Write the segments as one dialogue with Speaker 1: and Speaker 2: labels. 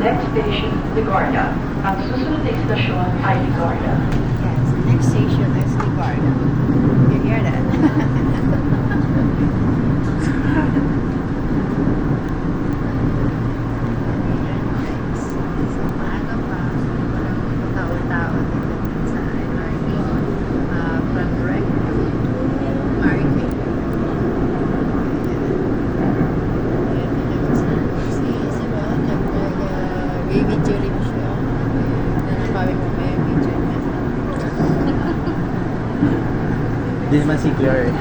Speaker 1: Next station, Ligarda. Ang susunod na istasyon ay Ligarda.
Speaker 2: Yes, the next station is Ligarda. You hear that? So, maaga pa. Walang tao-tao dito sa LRT. From Recto to Marikina. Baby Julie siya. Sabi mo may video niya.
Speaker 3: Hindi naman si Claire.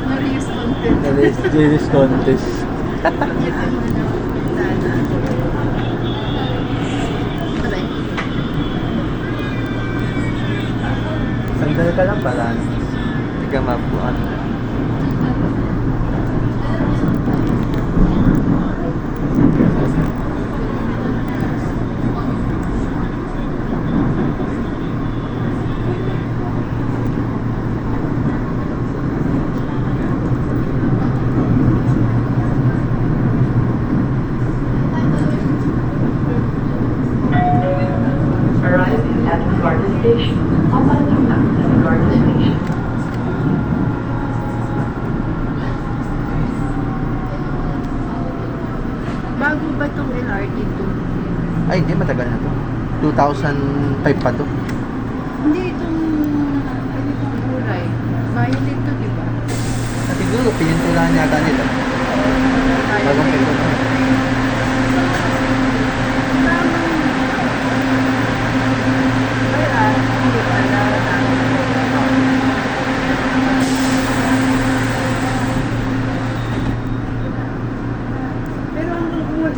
Speaker 2: Malinis content.
Speaker 3: Jewish contest.
Speaker 2: Ito yung sana. Aray.
Speaker 3: Sandal ka lang pala. Hindi ka mabuhan.
Speaker 1: Arriving at Ligarda Station. Papalating na sa Ligarda Station.
Speaker 2: Bago ba itong LRT to?
Speaker 3: Ay, hindi. Matagal na to. 2005 pa to.
Speaker 2: Hindi itong kulay. Bayan dito, di ba?
Speaker 3: At siguro, pininturahan yata nila. Bagong pintura.
Speaker 2: Hindi pala. Pero ang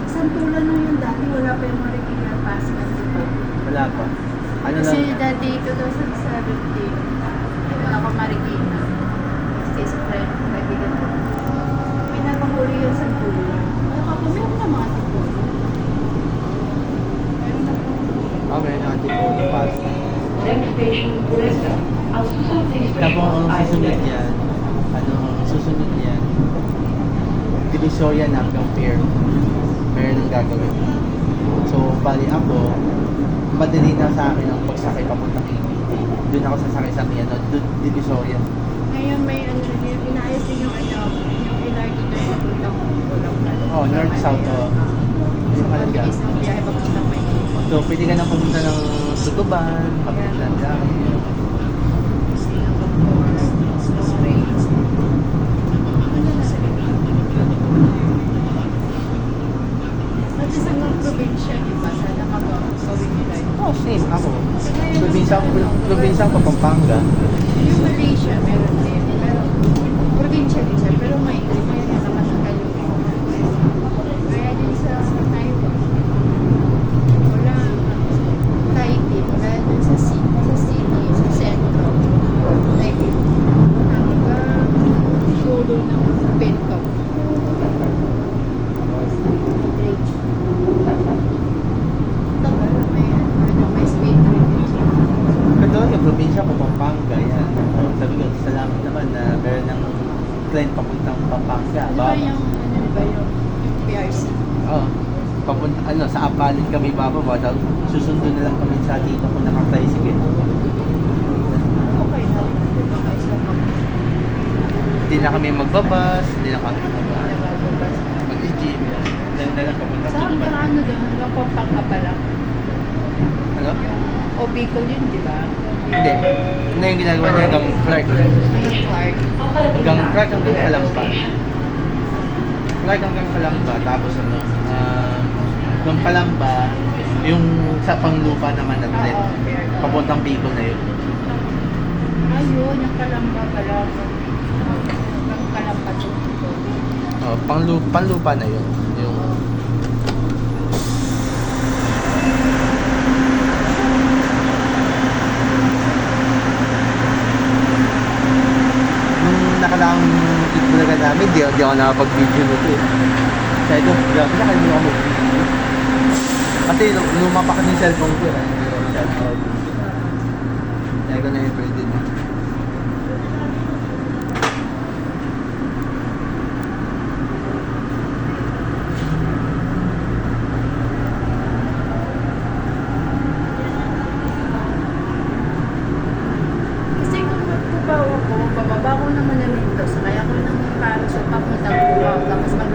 Speaker 2: santulan nung yung dati, wala pa yung Marikina Pass dito.
Speaker 3: Wala pa. Ano
Speaker 2: Kasi
Speaker 3: lang?
Speaker 2: dati 2017, wala ako Marikina. Kasi sa friend, kaibigan ko. Pinapahuli yun sa tulo. Meron na mga tipo. Meron na po.
Speaker 3: Okay, anti-photo pass.
Speaker 1: Next station, Puesta. Ang susunod na istasyon
Speaker 3: Tapos ang
Speaker 1: ay
Speaker 3: susunod
Speaker 1: Puesta.
Speaker 3: yan, susunod yan, Divisoria na hanggang pier. Meron ang gagawin. So, bali ako, madali na sa akin ang pagsakay papuntang ABT. Doon ako sasakay sa Miano, Divisoria.
Speaker 2: Ngayon may inaayos din yung yung LRT na papuntang Bulacan.
Speaker 3: Oh, north-south, oh.
Speaker 2: So,
Speaker 3: Yung halaga.
Speaker 2: mabilis ng biyahe papuntang Maynila.
Speaker 3: So, pwede ka na pumunta ng Tutuban, Pagkaklan,
Speaker 2: At isang mga probinsya, di ba? Sana magawin nila yun.
Speaker 3: Oh, same ako. Probinsya ko, Pampanga.
Speaker 2: Yung Malaysia, meron din. Pero, probinsya din siya. Pero may kaya nga naman ang kaluwi. Kaya din sa Taiwan. Wala. Taipei. Wala din sa city, sa sentro. Taipei. Hanggang dulo ng Bangkok. Tagal, may speed limit siya.
Speaker 3: Pero yung probinsya ko, Pampanga, yan. Sabi ko, salamat naman na meron ng client papuntang Pampanga.
Speaker 2: Di ba yung, ano ba yung PRC?
Speaker 3: Oo. Papunta, sa Apalit kami bababa. Tapos susundo na lang kami sa dito kung naka-tricycle.
Speaker 2: Okay na. Di ba kayo sa
Speaker 3: Hindi na kami magbabas, hindi na kami
Speaker 2: magbabas?
Speaker 3: mag-gym. Lang na lang papunta
Speaker 2: Sa hanggang ano doon, hanggang Pampanga pa lang.
Speaker 3: Ano?
Speaker 2: O Bicol yun, di ba?
Speaker 3: Hindi. Ano yung ginagawa niya hanggang Clark?
Speaker 2: Hanggang Clark.
Speaker 3: Hanggang Clark hanggang Kalamba. Clark hanggang Kalamba. Tapos hanggang Kalamba, yung sa Panglupa naman na trend. Papuntang Bicol na yun.
Speaker 2: Ayun, yung Kalamba pala. Hanggang Kalamba to.
Speaker 3: Oh, Panglupa na yun. Yung nakalaang itbulaga namin, di ako nakapag-video nito eh. Sabi ko, grabe na kayo ako mag-video. Kasi luma pa kasi yung cellphone ko eh. Cellphone. Kaya ko na yung pwede na.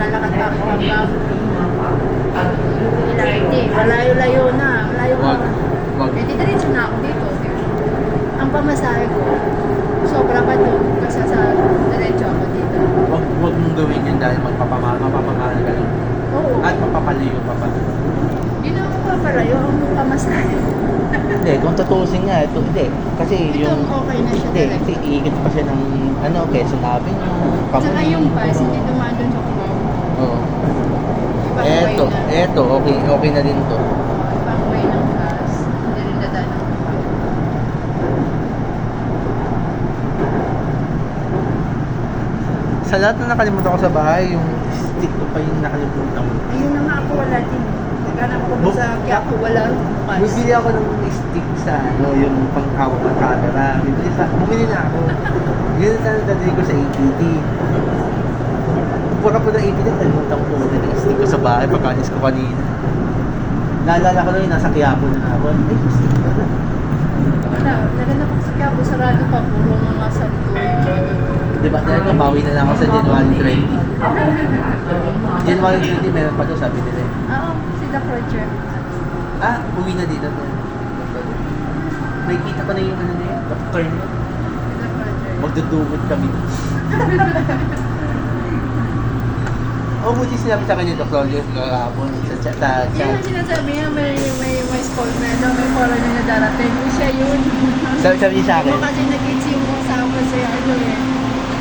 Speaker 2: lalakad pa ako hanggang LRT. Malayo-layo na. Malayo
Speaker 3: Wag.
Speaker 2: na.
Speaker 3: Wag.
Speaker 2: Eh, diretso na ako dito. Ang pamasahe ko, sobra pa doon kasi sa diretso ako dito.
Speaker 3: Wag mong gawin yun dahil mapapamahal ka lang.
Speaker 2: Oo.
Speaker 3: At mapapalayo pa pa.
Speaker 2: Hindi na ako papalayo ang pamasahe.
Speaker 3: Hindi, kung tutusin nga, ito, hindi. Kasi
Speaker 2: Ito
Speaker 3: yung...
Speaker 2: okay na siya
Speaker 3: Hindi,
Speaker 2: talaga.
Speaker 3: kasi iikot pa siya ng, Quezon Avenue.
Speaker 2: Tsaka yung bus, hindi dumaan doon sa Cubao.
Speaker 3: Oo.
Speaker 2: Ibang way na.
Speaker 3: Eto, okay na din to.
Speaker 2: Ibang way ng bus. Hindi rin dadaan ng Cubao.
Speaker 3: Sa lahat na nakalimutan ko sa bahay, yung stick ko pa yung nakalimutan ko.
Speaker 2: Ayun na nga ako wala din. Naghanap ako doon sa Quiapo, wala bus.
Speaker 3: Bibili ako ng stick sa yung panghawak ng camera. Bumili na ako. Yun na dadali ko sa APT. Pagka po ng APT, nalimutan ko ulit yung stick ko sa bahay pagkanis ko kanina. Naalala ko lang yung nasa Quiapo na ako. Ay, yung stick ko na.
Speaker 2: Wala, naghanap ako sa Quiapo, sarado pa, puro mga santo.
Speaker 3: Diba, dahil mabawi na lang ako sa January 20. January 20, meron pa doon, sabi nila.
Speaker 2: Oo, si The Project.
Speaker 3: Ah, uwi na dito. May kita ko na yung ano na yun, doctor niya.
Speaker 2: Si The Project.
Speaker 3: Magdudukot kami. Oh, buti sinabi sa kanya, Dr. Claudio, kahapon sa chat.
Speaker 2: Yan ang sinasabi niya, may school na, may foreign na darating. Siya yun.
Speaker 3: Sabi niya sa akin,
Speaker 2: Mo kasi nag-itch yung kasama sa ano eh.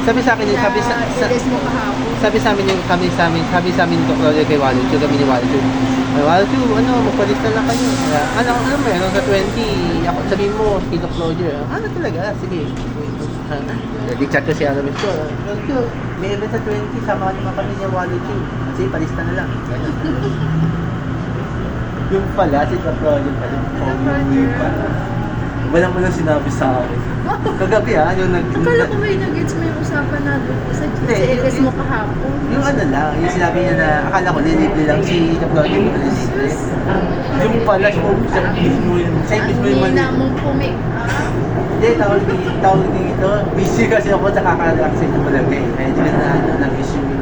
Speaker 3: sabi sa akin,
Speaker 2: Ilis mo kahapon.
Speaker 3: sabi sa amin ni Dr. Claudio kay Walucho, kami ni Walucho. Walucho, magpalista lang kayo. Ano meron sa 20, ako, sabihin mo, kay Dr. Claudio, ano talaga, sige. Di-chat ko si Aramis ko, Walucho, may event sa 20, sama naman kami ni Walucho. Kasi palista na lang. Yung pala, si Dr. Claudio pala, pauwi pa. Wala mo lang sinabi sa akin. Kagabi yung
Speaker 2: Akala ko may nag-itch mo yung usapan na doon sa ilis mo kahapon.
Speaker 3: yung ano lang, yung sinabi niya na akala ko lilibre lang si Dr. Claudio ko lilibre. Yung pala, siya mismo yung
Speaker 2: Ang hina mong
Speaker 3: Hindi, tawag dito. Busy kasi ako sa kakalak sa inyo talaga eh. Medyo na busy yun.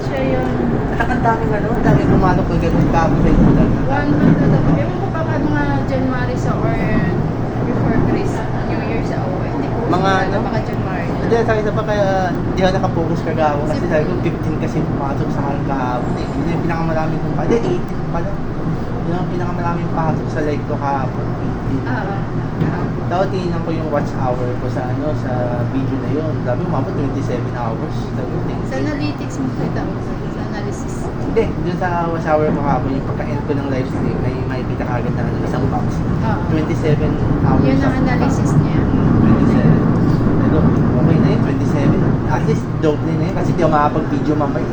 Speaker 2: Siya yun.
Speaker 3: At ang daming pumalok ko ganun kabo sa inyo talaga.
Speaker 2: 1 month na dapat. Ewan ko pa mga January sa or before Christmas, New Year sa hindi ko
Speaker 3: Mga
Speaker 2: sigurado,
Speaker 3: ano?
Speaker 2: baka January.
Speaker 3: Hindi, sabi na ba kaya hindi ako nakapokus kagawin kasi sabi ko 15 kasi pumasok sa akin kahapon eh. Yun yung pinakamaraming kong pa. Hindi, 18 pala. Yun ang pinakamaraming pasok sa live ko kahapon. 18. Dapat tingnan ko yung watch hour ko sa sa video na yun. Sabi umabot 27 hours. Sabi ko,
Speaker 2: Sa analytics mo kita mo, sa analysis.
Speaker 3: hindi, dun sa watch hour ko kahapon, yung pagka-end ko ng live stream, may makikita ka agad na isang box. 27 hours.
Speaker 2: Yun ang
Speaker 3: of-
Speaker 2: analysis niya.
Speaker 3: 27. Pero, okay na yun, 27. At least, doble na yun kasi di ako makapag-video mamaya.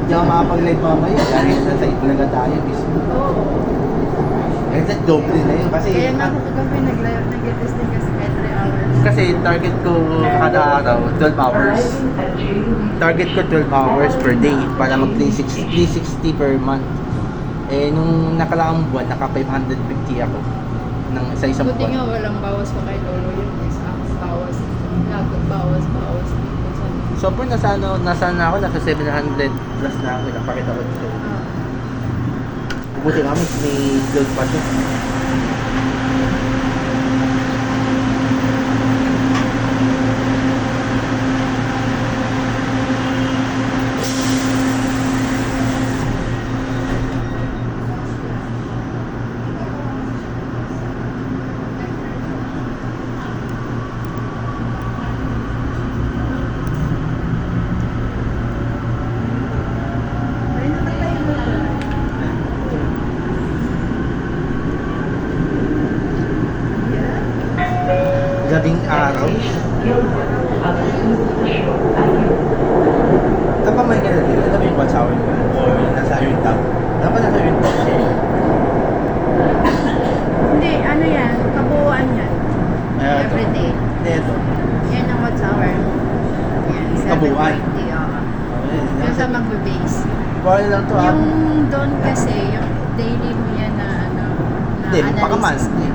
Speaker 3: Di ako makapag-live mamaya. Dahil sa Itbulaga tayo mismo.
Speaker 2: Oo.
Speaker 3: Kasi doble na yun. Kasi,
Speaker 2: Kaya nga ako kagabi nag-testing kasi kahit 3 hours.
Speaker 3: kasi target ko kada araw, 12 hours. Target ko 12 hours per day para mag 360 per month. Eh, nung nakalaang buwan, naka 550 ako sa isang
Speaker 2: Buti nga
Speaker 3: buwan.
Speaker 2: walang bawas pa kay Lolo yun. Bawas. Lagot, bawas.
Speaker 3: So, po, nasa na ako, nasa 700 plus na ako. Napakita ko dito. Buti kami, may load pa siya. Gabing araw. Kapag may ganun din, ano ba yung watch hour ko? Or nasa yung top? Dapat nasa yung top siya.
Speaker 2: Hindi, ano yan? Kabuuan yan. Everyday.
Speaker 3: Hindi, ito.
Speaker 2: Yan ang watch hour. Yan, 720.
Speaker 3: Kabuuan.
Speaker 2: Yung sa mag-base.
Speaker 3: Bawal lang to
Speaker 2: Yung doon kasi, yung daily mo yan na ano, na
Speaker 3: Hindi, baka
Speaker 2: analysis.
Speaker 3: monthly.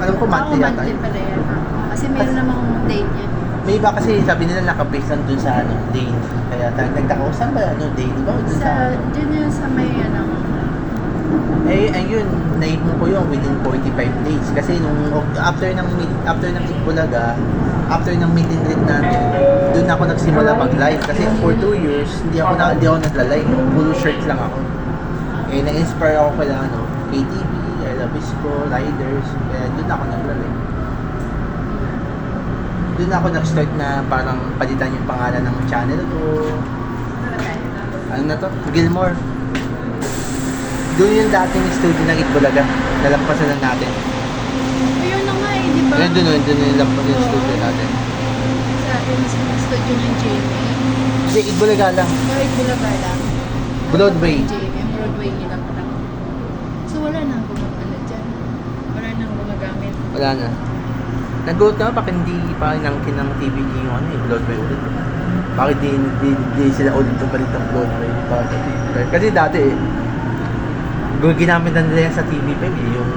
Speaker 3: Alam ko monthly
Speaker 2: Oo,
Speaker 3: yata.
Speaker 2: monthly pala yan. Kasi meron namang date yan.
Speaker 3: May iba kasi sabi nila nakabase lang dun sa ano, Dane. Kaya nagtaka ko, saan ba ano, Dane? Di ba? Dun
Speaker 2: Sa, dyan yun sa may ano.
Speaker 3: ayun, naipon ko yung within 45 days. Kasi after ng Itbulaga, after ng meet and greet natin, doon ako nagsimula mag-live. Kasi for 2 years, hindi ako nagla-live. Puro shirt lang ako. Na-inspire ako kay KTV, Labisco, Riders. Kaya doon ako nagla-live. Doon ako nag-start na parang palitan yung pangalan ng channel ko. Ano na to? Gilmore. Doon yung dating studio ng Itbulaga. Nalampasan lang natin.
Speaker 2: Ayun na nga eh, di ba?
Speaker 3: Doon yung lampasan yung studio natin.
Speaker 2: Sa studio ng Jamie.
Speaker 3: Hindi, Itbulaga lang.
Speaker 2: Kahit Bulaga lang.
Speaker 3: Broadway.
Speaker 2: Jamie, Broadway nila pa lang. So wala nang gumagana dyan. Wala nang gumagamit.
Speaker 3: Wala na. Nag-vote na, bakit hindi pa inangkin ng TVG yung Broadway ulit? Bakit di sila ulit palit ng Broadway? Kasi dati ginamit na nila yan sa TV5 yung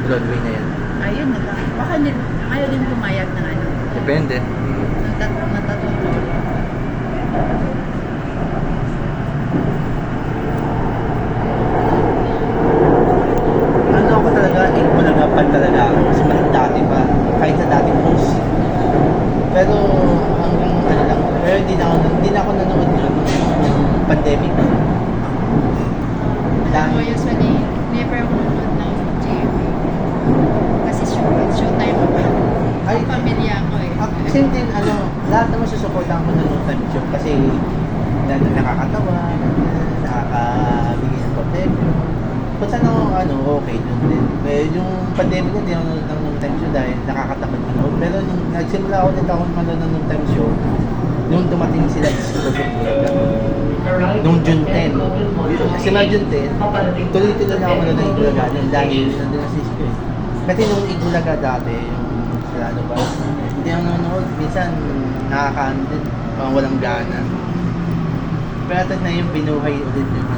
Speaker 3: Broadway na yan.
Speaker 2: Ayun na lang. Baka ayaw din pumayag ng ano.
Speaker 3: Depende.
Speaker 2: Natatotoo.
Speaker 3: Ano ako talaga, malagapan talaga ako. Kasi dati pa, kahit sa dating host. Pero hanggang ano lang, pero hindi na ako nanood nun nung pandemic.
Speaker 2: Ako usually, never ako nanood ng Jamie. Kasi showtime ako.
Speaker 3: Ay,
Speaker 2: Pamilya ako eh.
Speaker 3: same din, lahat naman susuportahan ko ng no time show kasi nakakatawa, nakakabigay ng protection. Kung saan okay dun din. Pero yung pandemic hindi ako nanonood ng no time show dahil nakakatamad manood. Pero nung nagsimula ako ulit ako manood ng no time show, nung dumating sila sa Bulaga. Nung June 10. Kasi na June 10, tuloy-tuloy na ako manood ng Itbulaga dahil nandun na si Isko eh. Kasi nung Itbulaga dati, yung sila ba, hindi ako nanonood. Minsan, nakakaano din, parang walang gana. Pero atat na yung binuhay ulit yung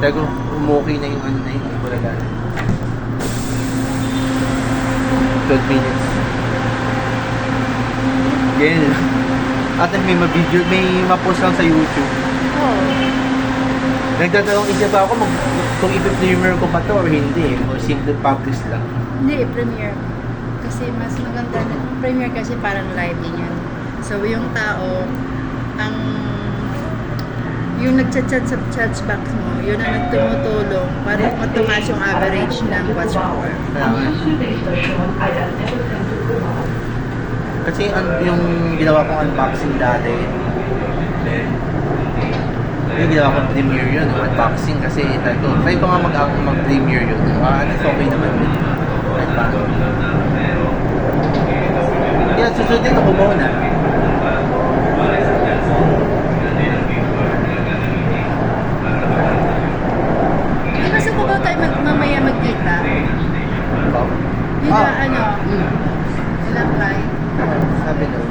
Speaker 3: Tago, umukay na yung na yung Itbulaga. 12 minutes. Ganyan. At may ma-video, may ma-post lang sa YouTube.
Speaker 2: Oo.
Speaker 3: Nagdadalawang isip pa ako kung i-premiere ko pa to or hindi. O simple publish lang.
Speaker 2: Hindi, premiere. Kasi mas maganda na. Premiere kasi parang live din yun. So, yung tao, yung nagchat-chat sa chat box mo, yun ang nagtumutulong para matumas yung average ng watch hour.
Speaker 3: Kaya nga. Kasi yung ginawa kong unboxing dati, yung ginawa kong premiere yun, unboxing kasi try ko nga mag-premiere yun. Okay naman yun. Kahit paano. Kaya susunod din ako muna.
Speaker 2: Di ba sa Cubao tayo mamaya magkita? Yung walang ride.
Speaker 3: Sabi doon.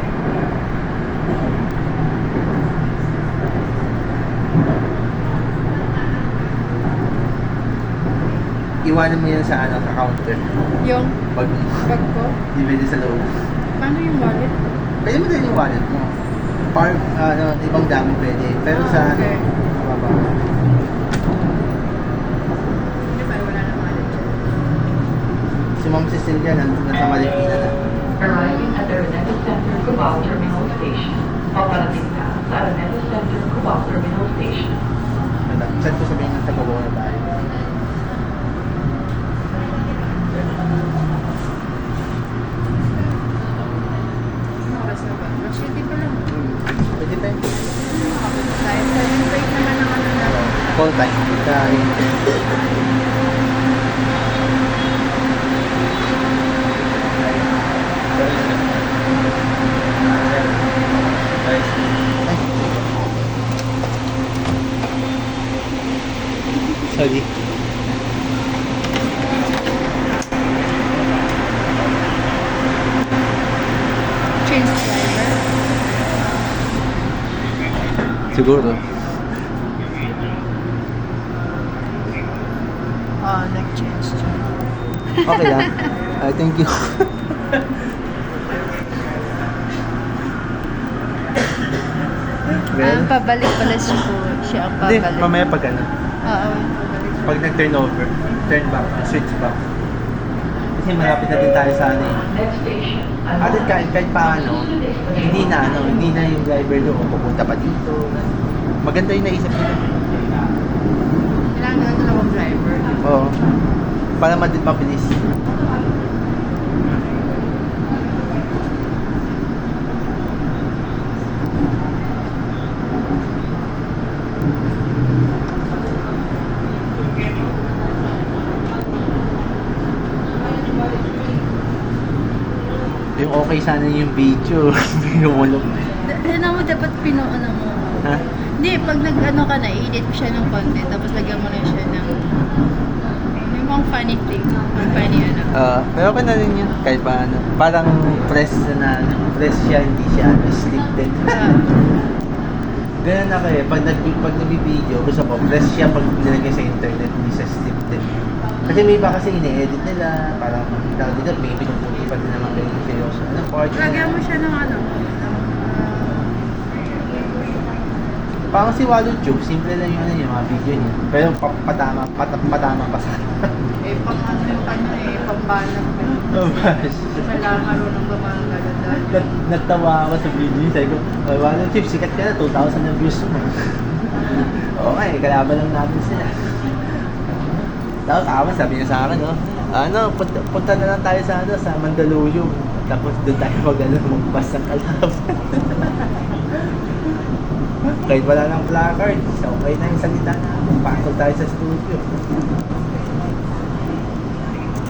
Speaker 3: Iwanan mo yan sa sa counter.
Speaker 2: Yung
Speaker 3: Pag
Speaker 2: bag ko.
Speaker 3: di pwede sa loob.
Speaker 2: Paano yung wallet?
Speaker 3: Pwede mo din yung wallet mo. Ibang dami pwede. Pero sa
Speaker 2: okay.
Speaker 3: baba.
Speaker 2: Hindi ba wala na wallet dyan?
Speaker 3: Si Ma'am Cecilia nasa Marikina na.
Speaker 1: Arriving at Araneta Center, Cubao Terminal Station. Paparating na sa Araneta Center, Cubao Terminal Station.
Speaker 3: Saan ko sabihin ng Tagubo na tayo?
Speaker 2: Ano oras na ba? City pa lang.
Speaker 3: Pwede pa yun.
Speaker 2: Dahil 7 break naman ang ano natin.
Speaker 3: Call time. Dahil sorry.
Speaker 2: Change driver.
Speaker 3: Siguro.
Speaker 2: Nag-change.
Speaker 3: Okay lang. Thank you. Well,
Speaker 2: Pabalik pala siya po. Siya ang
Speaker 3: hindi,
Speaker 2: pabalik.
Speaker 3: mamaya pag ano,
Speaker 2: Oo, pabalik.
Speaker 3: pag nag-turn over, turn back, switch back. Kasi malapit na din tayo sa ano eh.
Speaker 1: Next station.
Speaker 3: At kahit paano, hindi na yung driver doon pupunta pa dito. Maganda yung naisip nila.
Speaker 2: Kailangan na dalawang driver.
Speaker 3: Oo. Para mabilis. Yung okay sana yung video. Binulog.
Speaker 2: Ano mo dapat pinuuna mo?
Speaker 3: Ha?
Speaker 2: Hindi, pag nag-ano ka na, i-edit mo siya ng konti, tapos lagyan mo na siya ng yung mga funny thing, funny ano.
Speaker 3: Pero okay na rin yun. Kahit pa ano. Parang press siya, hindi siya scripted. Ganun na kayo. Pag nag-video, gusto ko, press siya pag nilagay sa internet, hindi siya scripted. Kasi may iba kasi ine-edit nila, parang dito may pinuputi pa din naman kayo ng seryoso. Anong part
Speaker 2: Lagyan mo siya ng ano,
Speaker 3: parang si Waldo Tube, simple lang yun yung mga video niya. Pero patama pa sana.
Speaker 2: pang pambalang ka.
Speaker 3: Oh gosh.
Speaker 2: Kailangan marunong gumagano dahil.
Speaker 3: Natawa ako sa video niya. Sabi ko, Waldo Tube, sikat ka na, 2,000 na views mo. Okay, kalaban lang natin sila. Tapos sabi niya sa akin, punta na lang tayo sa Mandaluyong. Tapos doon tayo magpas ng kalaban. Kahit wala ng placard, okay na yung salita namin. Pasok tayo sa studio.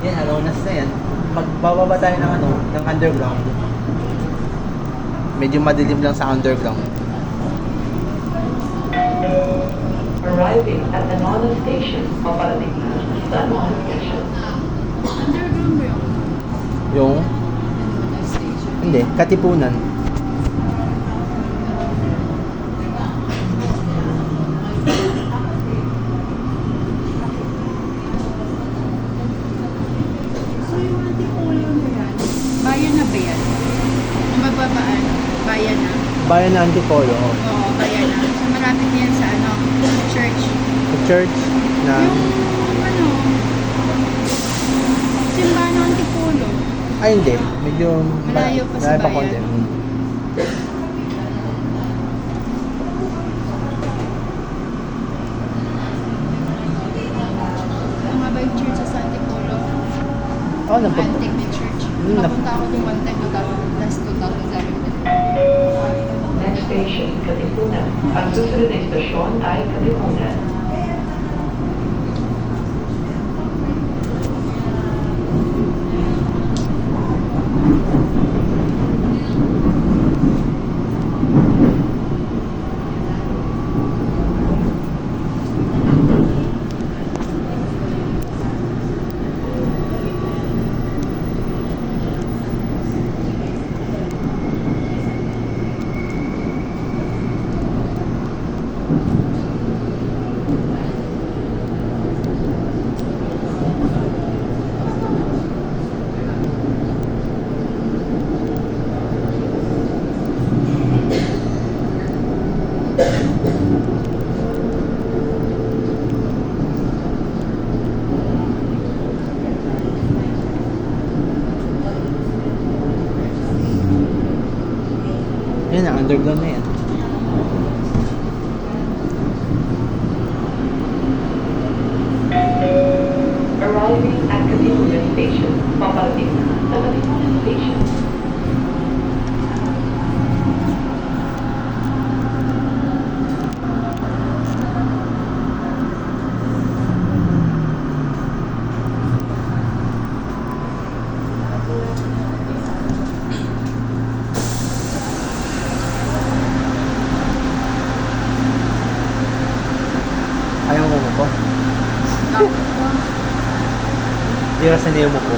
Speaker 3: Yan, Alonas na yan. Magbababa tayo ng underground. Medyo madilim lang sa underground.
Speaker 1: Arriving at the Nolan Station, paparating na sa Nolan Station.
Speaker 2: Underground ba yun?
Speaker 3: Yung,
Speaker 2: Station.
Speaker 3: hindi, Katipunan.
Speaker 2: So yung Antipolo na yan, bayan na ba yan? Ang bababaan, bayan na.
Speaker 3: Bayan na Antipolo.
Speaker 2: Oo, bayan na. So malapit na yan sa church.
Speaker 3: Sa church na...
Speaker 2: Yung simbahan ng Antipolo.
Speaker 3: Ay, hindi. Medyo...
Speaker 2: Malayo pa sa bayan.
Speaker 3: konti.
Speaker 2: Ano nga ba yung church sa Antipolo?
Speaker 3: Oo,
Speaker 2: Antique na church. Napunta ako doon one time, last 2017.
Speaker 1: Next station, Katipunan. Ang susunod na istasyon ay Katipunan.
Speaker 3: Yan na, underground na yan.
Speaker 1: Arriving at Katipunan Station, paparating na sa Katipunan Station.
Speaker 3: Ayaw mo po? Hindi ka sanay mo po.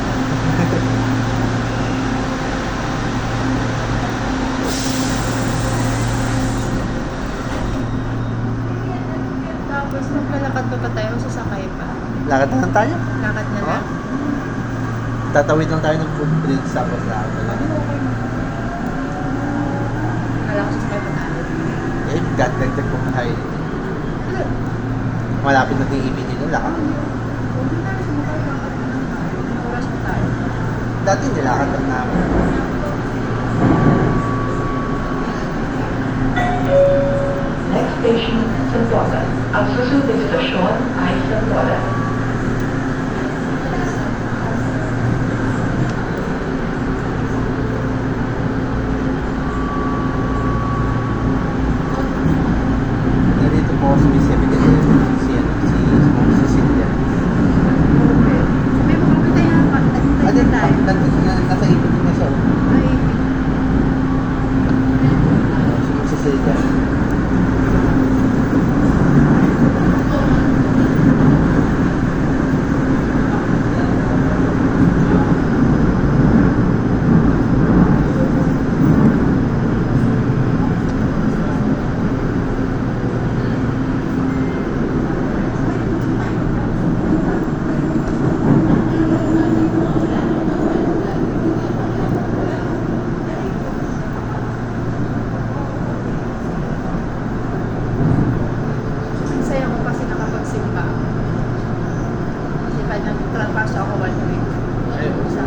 Speaker 2: Tapos maglalakad pa tayo, sasakay pa.
Speaker 3: Lakad na lang tayo.
Speaker 2: Lakad na lang.
Speaker 3: Tatawid lang tayo ng footbridge tapos lakad na lang.
Speaker 2: Kala ko sasakay pa tayo.
Speaker 3: eh, dagdag ko pa tayo. Malapit na yung ibig nila.
Speaker 2: Kung hindi tayo sumakay, bakit ng oras pa tayo?
Speaker 3: Dati nilakad lang namin.
Speaker 1: Next station, Santolan. Ang susunod na stasyon ay Santolan.
Speaker 3: Nandito po ako sa May 7 si Cynthia.
Speaker 2: May makapit tayo na
Speaker 3: Ate,
Speaker 2: tayo.
Speaker 3: nasa ikot din na siya.
Speaker 2: Ay,
Speaker 3: Si Cynthia.
Speaker 2: ang saya ko kasi nakapagsimba. Kasi pa nagtrapaso ako 1 week.
Speaker 3: Ayun.
Speaker 2: Sa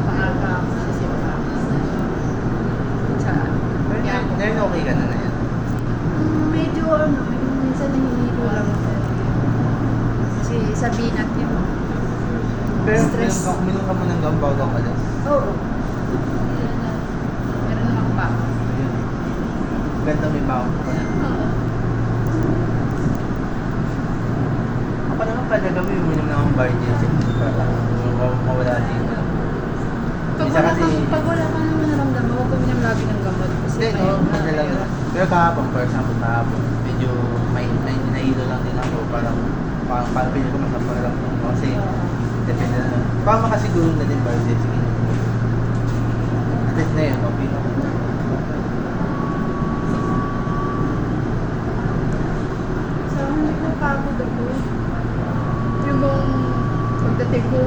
Speaker 2: pangaga ako sa simba. Sa
Speaker 3: Ngayon okay ka na na yan.
Speaker 2: medyo minsan nahihilo lang ako. Kasi sabihin natin yung
Speaker 3: Pero
Speaker 2: stress.
Speaker 3: minum ka mo ng gambaw ka pala.
Speaker 2: Oo. Meron naman pa.
Speaker 3: Ayun. Ganda may baon ka pala.
Speaker 2: Oo.
Speaker 3: Ako naman pala kami uminom na akong Bardiazine para mawala dito.
Speaker 2: Pag wala ka naman naramdaman, huwag kami nang lagi ng gamot. Kasi
Speaker 3: Hindi, no? Ano lang. Pero kahapon, for example, kahapon, medyo may nahilo lang din ako. Parang pili ko masapang lang ako. Kasi, depende na. Parang makasiguro na din Bardiazine. At least na yun, okay na.
Speaker 2: So, hindi ko pagod ako. Yung bang pagdating ko,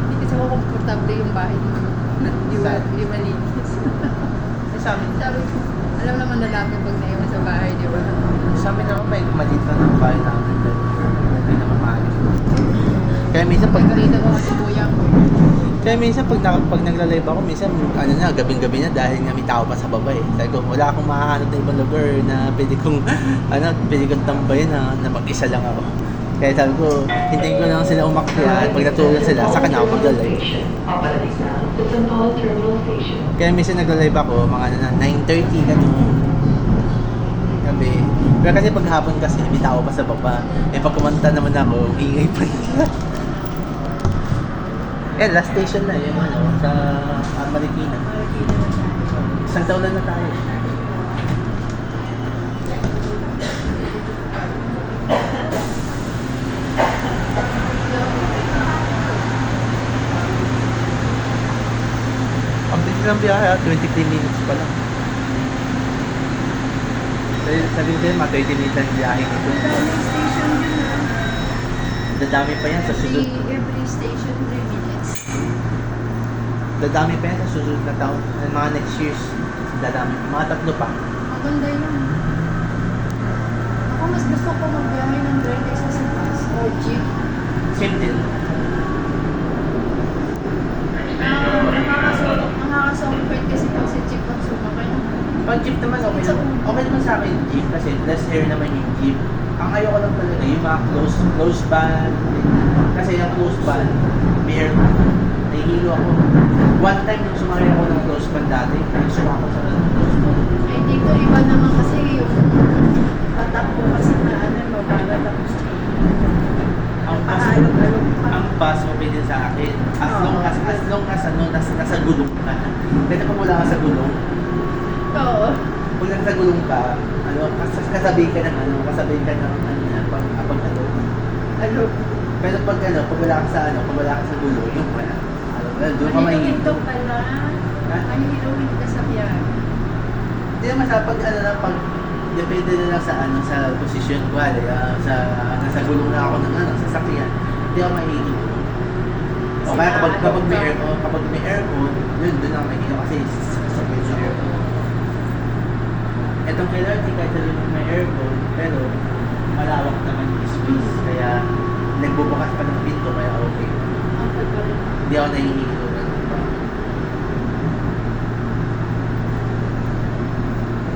Speaker 2: hindi kasi ako komportable yung bahay ko. Di malinis.
Speaker 3: Eh, sa amin,
Speaker 2: Sabi ko, alam naman lalaki pag naiwan sa bahay, di ba?
Speaker 3: sa amin naman may maliit lang ng bahay namin. Hindi naman maalis. Kaya minsan pag
Speaker 2: Pagkalita ko kasi kuya ko.
Speaker 3: pag nagla-live ako, minsan ano na, gabing-gabi na dahil nga may tao pa sa baba eh. Sabi ko, wala akong makahanap na ibang lugar na pwede kong tambayin na mag-isa lang ako. Kaya sabi ko, hintayin ko lang sila umakyat. Pag natulog sila, saka na ako mag-live.
Speaker 1: Papalating na sa Santolan Terminal Station.
Speaker 3: Kaya minsan nagla-live ako, mga 9:30 gano'n. Gabi. Pero kasi pag hapon kasi, may tao pa sa baba. Eh pag kumanta naman ako, ingay pa nila. Eh, last station na yun, sa Marikina. Isang taon na tayo. Ang bilis ng biyahe, 23 minutes pa lang. Sabihin din, mga 20 minutes ang biyahe nito.
Speaker 2: Daming station yun ah.
Speaker 3: Dadami pa yan sa susunod.
Speaker 2: Every station 3 minutes.
Speaker 3: Dadami pa yan sa susunod na taon. Mga next years. Dadami. Mga 3 pa.
Speaker 2: Maganda yun. Ako mas gusto ko magbiyahe ng train kaysa sa bus or jeep.
Speaker 3: Same din.
Speaker 2: Nakakasungkit kasi pag sa jeep ang sumakay.
Speaker 3: Pag jeep naman, okay naman. Okay naman sa akin yung jeep kasi less air naman yung jeep. Ang ayoko lang talaga yung mga close ban. Kasi yung close ban, may aircon. Nahihilo ako. One time nung sumakay ako ng close ban dati, nagsuwa ako sa close ban.
Speaker 2: Ay, dito iba naman kasi yung patakbo kasi na ano, mababa tapos
Speaker 3: Ang bus,
Speaker 2: paalog-alog pa.
Speaker 3: ang bus okay din sa akin. As long as nasa gulong ka. Kasi kung wala ka sa gulong,
Speaker 2: Oo.
Speaker 3: kung nasa gulong ka, kasabay ka ng
Speaker 2: Alog.
Speaker 3: Pero pag wala ka sa gulong, yung wala. Doon ka may
Speaker 2: Maniluhin to pala. Maniluhin ka sa biyahe.
Speaker 3: Hindi naman sa pag depende na lang sa posisyon ko, nasa gulong na ako ng sasakyan. Hindi ako mahihilo. O kaya kapag may aircon, doon ako mahihilo kasi sasakyan sa aircon. Itong LRT kahit sabihin mo may aircon, pero malawak naman yung space. Kaya nagbubukas pa ng pinto, kaya okay.
Speaker 2: Okay pa rin.
Speaker 3: Hindi ako nahihilo. Ganun pa.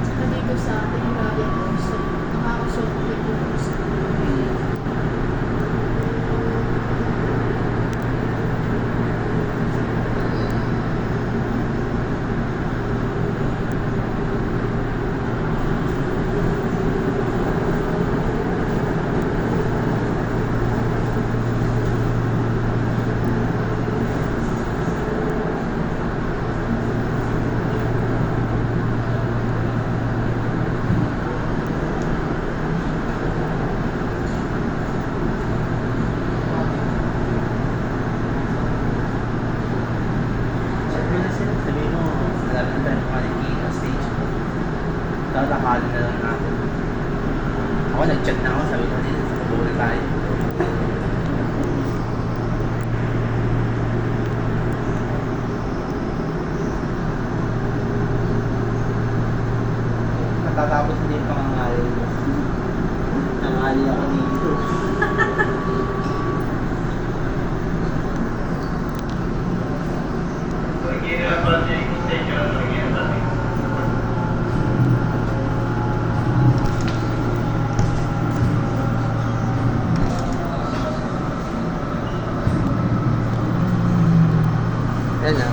Speaker 2: Tsaka dito sa atin, grabe ang puso. Nakakasulit yung puso.
Speaker 3: Chat mo na sila, sabihin mo, malapit na tayo makikita stage. Tatakalin na lang natin. Ako nag-chat na ako, sabi ko kanina, sa kabuo na tayo. Natatapos hindi yung pangangalan mo. Nangali ako dito. Yan na.